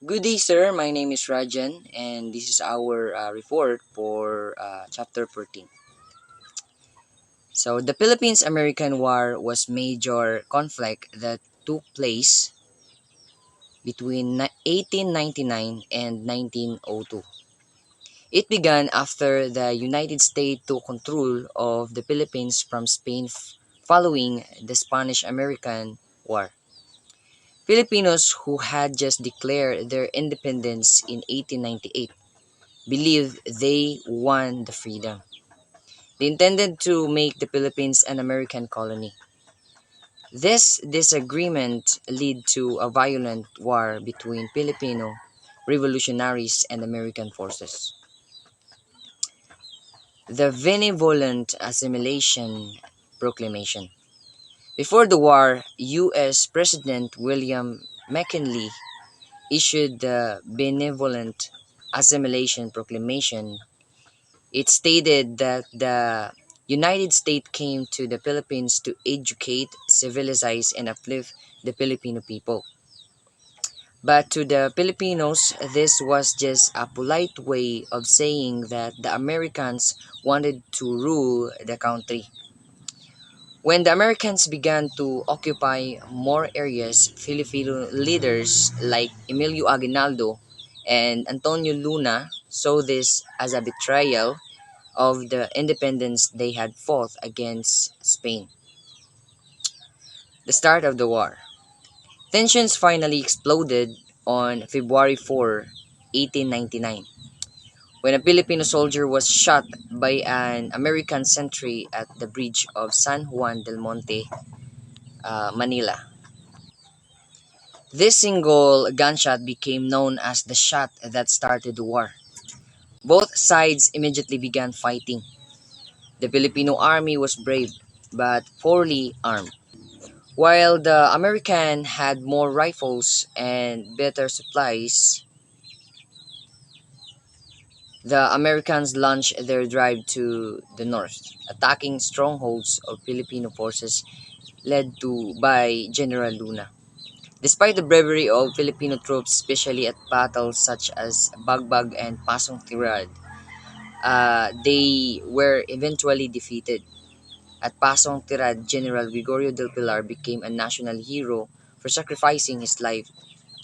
Good day, sir. My name is Rajan, and this is our report for Chapter 14. So, the Philippines-American War was major conflict that took place between 1899 and 1902. It began after the United States took control of the Philippines from Spain following the Spanish-American War. Filipinos who had just declared their independence in 1898 believed they won the freedom. They intended to make the Philippines an American colony. This disagreement led to a violent war between Filipino revolutionaries and American forces. The Benevolent Assimilation Proclamation. Before the war, U.S. President William McKinley issued the Benevolent Assimilation Proclamation. It stated that the United States came to the Philippines to educate, civilize, and uplift the Filipino people. But to the Filipinos, this was just a polite way of saying that the Americans wanted to rule the country. When the Americans began to occupy more areas, Filipino leaders like Emilio Aguinaldo and Antonio Luna saw this as a betrayal of the independence they had fought against Spain. The start of the war. Tensions finally exploded on February 4, 1899, when a Filipino soldier was shot by an American sentry at the bridge of San Juan del Monte, Manila. This single gunshot became known as the shot that started the war. Both sides immediately began fighting. The Filipino army was brave but poorly armed, while the American had more rifles and better supplies. The Americans launched their drive to the north, attacking strongholds of Filipino forces led to by General Luna. Despite the bravery of Filipino troops, especially at battles such as Bagbag and Pasong Tirad, they were eventually defeated. At Pasong Tirad, General Gregorio del Pilar became a national hero for sacrificing his life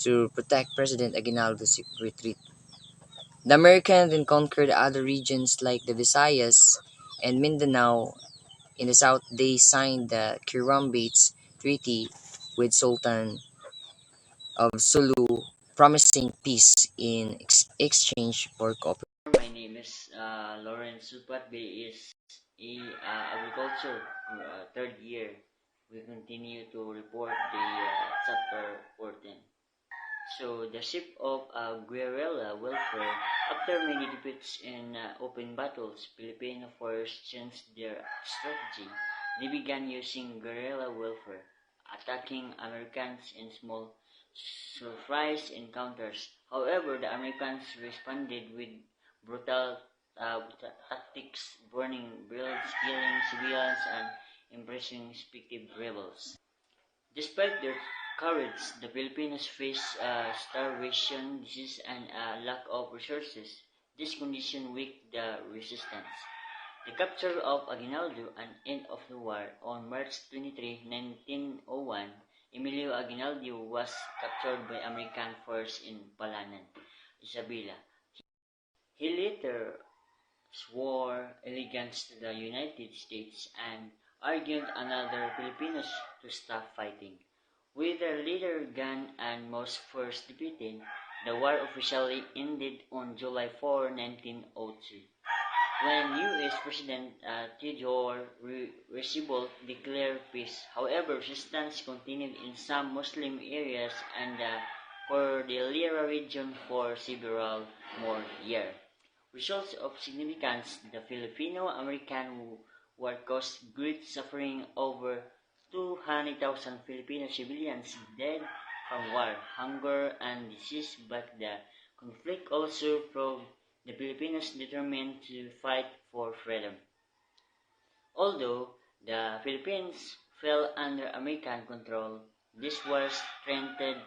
to protect President Aguinaldo's retreat. The Americans then conquered other regions like the Visayas and Mindanao. In the south, they signed the Kirambates Treaty with Sultan of Sulu, promising peace in exchange for cooperation. My name is Lawrence Supatbe is a agriculture third year. We continue to report the chapter 14. So the ship of guerrilla welfare, after many defeats in open battles, Filipino forces changed their strategy. They began using guerrilla welfare, attacking Americans in small surprise encounters. However, the Americans responded with brutal tactics, burning buildings, killing civilians, and imprisoning suspected rebels. Despite their courage, the Filipinos faced starvation, disease, and a lack of resources. This condition weakened the resistance. The capture of Aguinaldo and end of the war on March 23, 1901, Emilio Aguinaldo was captured by American forces in Palanan, Isabela. He later swore allegiance to the United States and argued another Filipinos to stop fighting. With their leader gone and most forces defeated, the war officially ended on July 4, 1902, when U.S. President Theodore Roosevelt declared peace. However, resistance continued in some Muslim areas and the Cordillera region for several more years. Results of significance: the Filipino-American War caused great suffering. Over 200,000 Filipino civilians died from war, hunger, and disease, but the conflict also proved the Filipinos determined to fight for freedom. Although the Philippines fell under American control, this war strengthened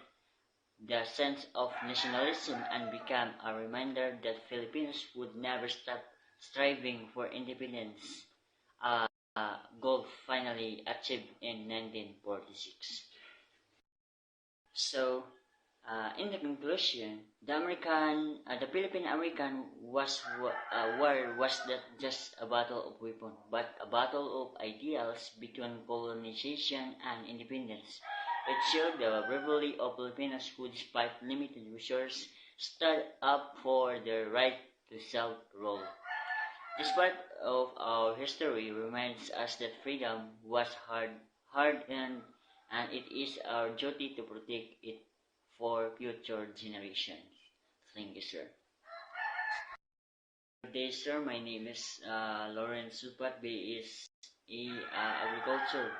the sense of nationalism and became a reminder that Filipinos would never stop striving for independence, a goal finally achieved in 1946. So, in the conclusion, the Philippine-American war was not just a battle of weapons, but a battle of ideals between colonization and independence. It showed the bravery of Filipinos who, despite limited resources, stood up for their right to self-rule. This part of our history reminds us that freedom was hard-earned, and it is our duty to protect it for future generations. Thank you, sir. Good day, sir. My name is Lawrence Supat. B is agriculture.